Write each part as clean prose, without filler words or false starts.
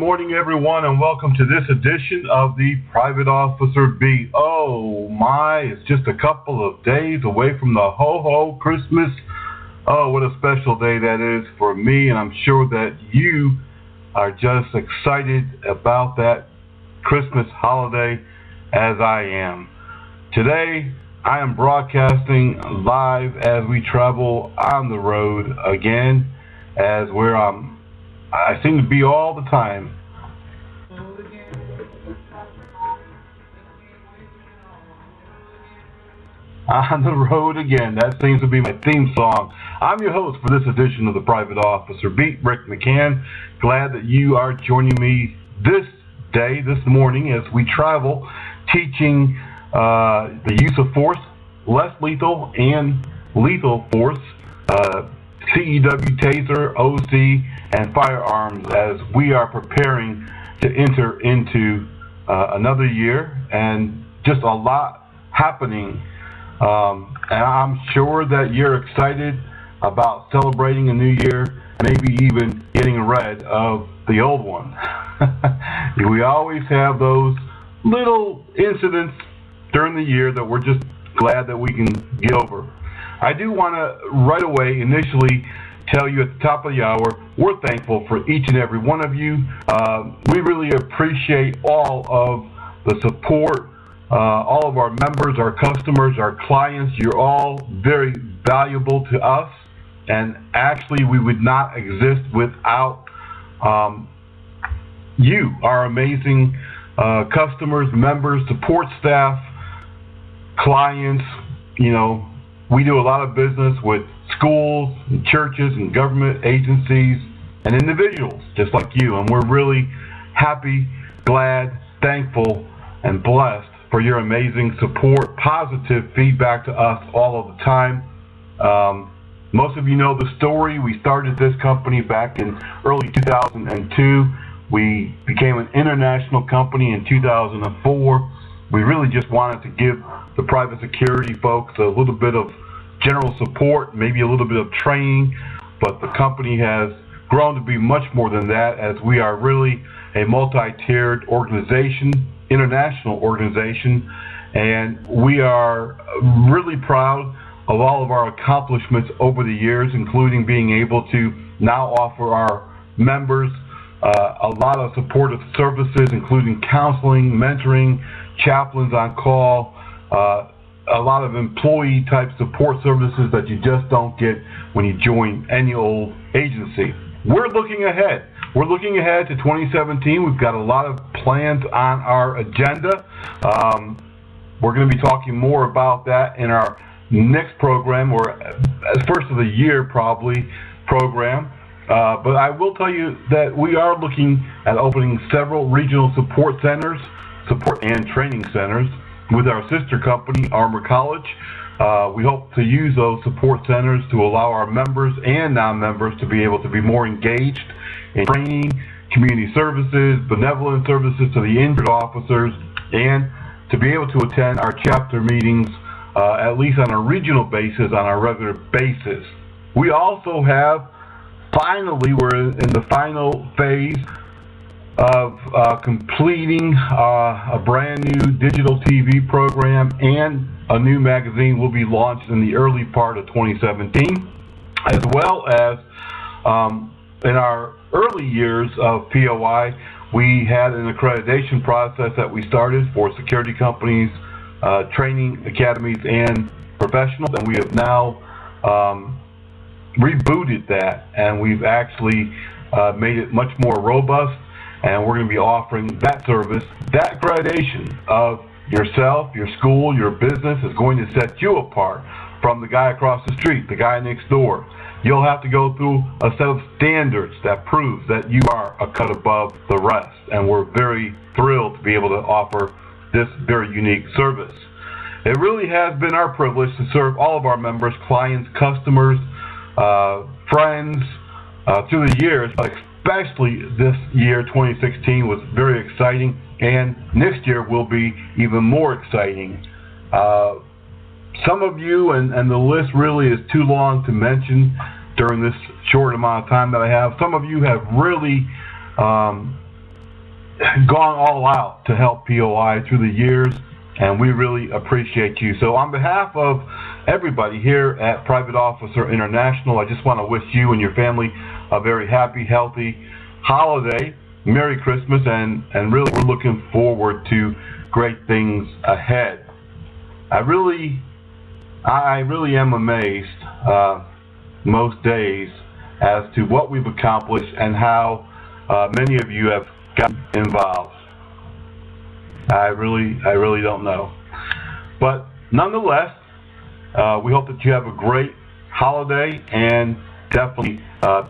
morning, everyone, and welcome to this edition of the Private Officer Beat. Oh my, it's just a couple of days away from the ho-ho Christmas. Oh, what a special day that is for me, and I'm sure that you are just excited about that Christmas holiday as I am. Today, I am broadcasting live as we travel on the road again, as I seem to be all the time. On the road again. That seems to be my theme song. I'm your host for this edition of the Private Officer Beat, Rick McCann. Glad that you are joining me this morning, as we travel, teaching the use of force, less lethal and lethal force, CEW, taser, OC, and firearms, as we are preparing to enter into another year, and just a lot happening. And I'm sure that you're excited about celebrating a new year, maybe even getting rid of the old one. We always have those little incidents during the year that we're just glad that we can get over. I do want to right away initially tell you at the top of the hour, we're thankful for each and every one of you. We really appreciate all of the support, all of our members, our customers, our clients. You're all very valuable to us, and actually we would not exist without you, our amazing customers, members, support staff, clients. We do a lot of business with schools and churches and government agencies and individuals just like you, and we're really happy, glad, thankful, and blessed for your amazing support, positive feedback to us all of the time. Most of you know the story. We started this company back in early 2002. We became an international company in 2004. We really just wanted to give the private security folks a little bit of general support, maybe a little bit of training, but the company has grown to be much more than that, as we are really a multi-tiered organization, international organization, and we are really proud of all of our accomplishments over the years, including being able to now offer our members a lot of supportive services, including counseling, mentoring, chaplains on call, a lot of employee type support services that you just don't get when you join any old agency. We're looking ahead. We're looking ahead to 2017. We've got a lot of plans on our agenda. We're going to be talking more about that in our next program, or first of the year probably program. But I will tell you that we are looking at opening several regional support centers, support and training centers, with our sister company, Armor College. We hope to use those support centers to allow our members and non-members to be able to be more engaged in training, community services, benevolent services to the injured officers, and to be able to attend our chapter meetings at least on a regional basis, on a regular basis. We also have, finally, we're in the final phase of completing a brand new digital TV program, and a new magazine will be launched in the early part of 2017, as well as in our early years of POI, we had an accreditation process that we started for security companies, training academies, and professionals, and we have now rebooted that, and we've actually made it much more robust. And we're going to be offering that service. That accreditation of yourself, your school, your business is going to set you apart from the guy across the street, the guy next door. You'll have to go through a set of standards that proves that you are a cut above the rest. And we're very thrilled to be able to offer this very unique service. It really has been our privilege to serve all of our members, clients, customers, friends through the years, but especially this year, 2016, was very exciting, and next year will be even more exciting. Some of you, and the list really is too long to mention during this short amount of time that I have, some of you have really gone all out to help POI through the years, and we really appreciate you. So on behalf of everybody here at Private Officer International, I just want to wish you and your family a very happy, healthy holiday, Merry Christmas, and really we're looking forward to great things ahead. I really am amazed most days as to what we've accomplished and how many of you have gotten involved. I really don't know. But nonetheless, we hope that you have a great holiday, and definitely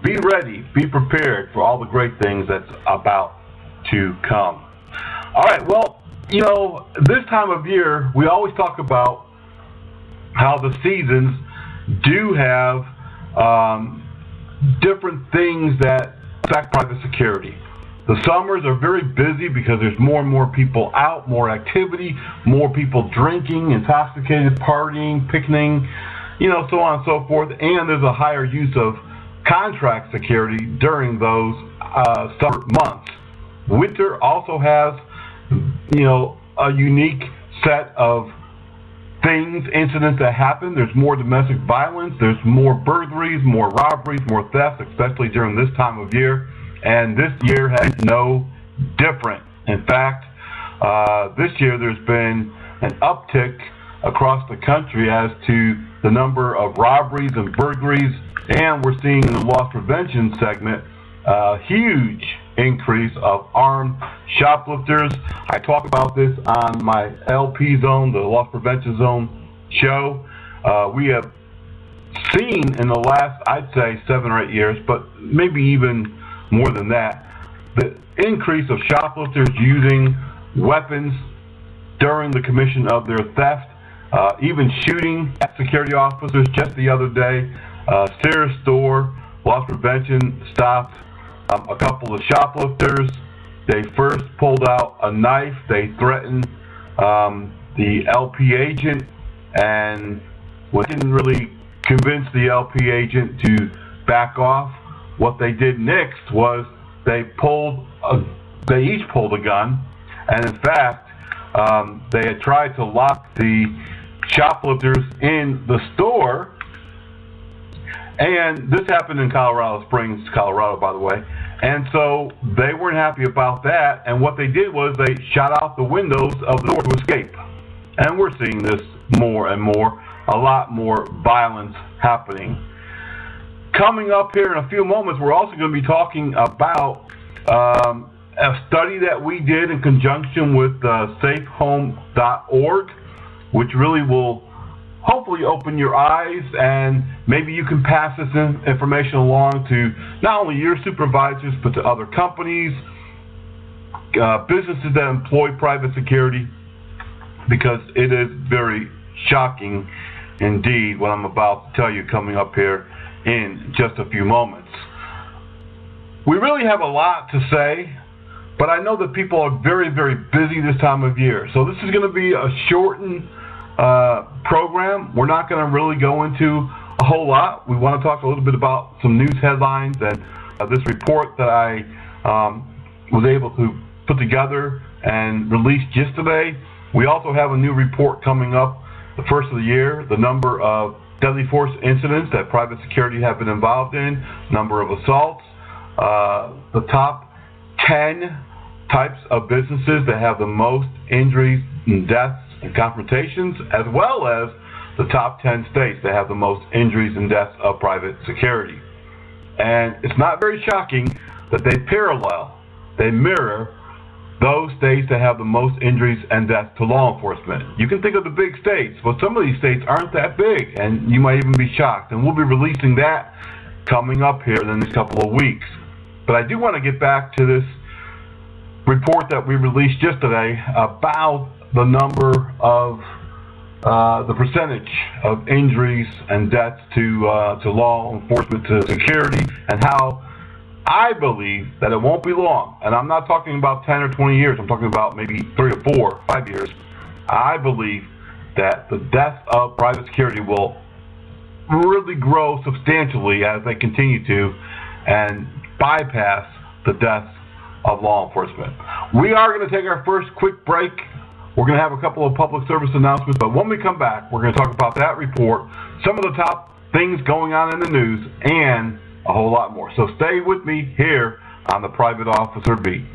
be ready, be prepared for all the great things that's about to come. All right, well, you know, this time of year, we always talk about how the seasons do have different things that affect private security. The summers are very busy because there's more and more people out, more activity, more people drinking, intoxicated, partying, picnicking, you know, so on and so forth. And there's a higher use of contract security during those summer months. Winter also has, you know, a unique set of things, incidents that happen. There's more domestic violence, there's more burglaries, more robberies, more thefts, especially during this time of year. And this year has no different. In fact, this year there's been an uptick across the country as to the number of robberies and burglaries, and we're seeing in the loss prevention segment a huge increase of armed shoplifters. I talk about this on my LP Zone, the Loss Prevention Zone show. We have seen in the last, I'd say, 7 or 8 years, but maybe even more than that, the increase of shoplifters using weapons during the commission of their theft, even shooting at security officers. Just the other day, Sears store, loss prevention stopped a couple of shoplifters. They first pulled out a knife. They threatened the LP agent, and we didn't really convince the LP agent to back off. What they did next was they each pulled a gun, and in fact, they had tried to lock the shoplifters in the store. And this happened in Colorado Springs, Colorado, by the way. And so they weren't happy about that, and what they did was they shot out the windows of the door to escape. And we're seeing this more and more, a lot more violence happening. Coming up here in a few moments, we're also going to be talking about a study that we did in conjunction with safehome.org, which really will hopefully open your eyes, and maybe you can pass this information along to not only your supervisors, but to other companies, businesses that employ private security, because it is very shocking indeed what I'm about to tell you coming up here in just a few moments. We really have a lot to say, but I know that people are very, very busy this time of year. So this is going to be a shortened program. We're not going to really go into a whole lot. We want to talk a little bit about some news headlines and this report that I was able to put together and release yesterday. We also have a new report coming up, the first of the year, the number of deadly force incidents that private security have been involved in, number of assaults, the top 10 types of businesses that have the most injuries and deaths and confrontations, as well as the top 10 states that have the most injuries and deaths of private security. And it's not very shocking that they parallel, they mirror those states that have the most injuries and deaths to law enforcement. You can think of the big states, but some of these states aren't that big, and you might even be shocked. And we'll be releasing that coming up here in the next couple of weeks. But I do want to get back to this report that we released yesterday about the number of the percentage of injuries and deaths to law enforcement, to security, and how I believe that it won't be long, and I'm not talking about 10 or 20 years, I'm talking about maybe 3 or 4 or 5 years. I believe that the death of private security will really grow substantially as they continue to, and bypass the deaths of law enforcement. We are going to take our first quick break. We're going to have a couple of public service announcements, but when we come back, we're going to talk about that report, some of the top things going on in the news, and a whole lot more. So stay with me here on the Private Officer Beat.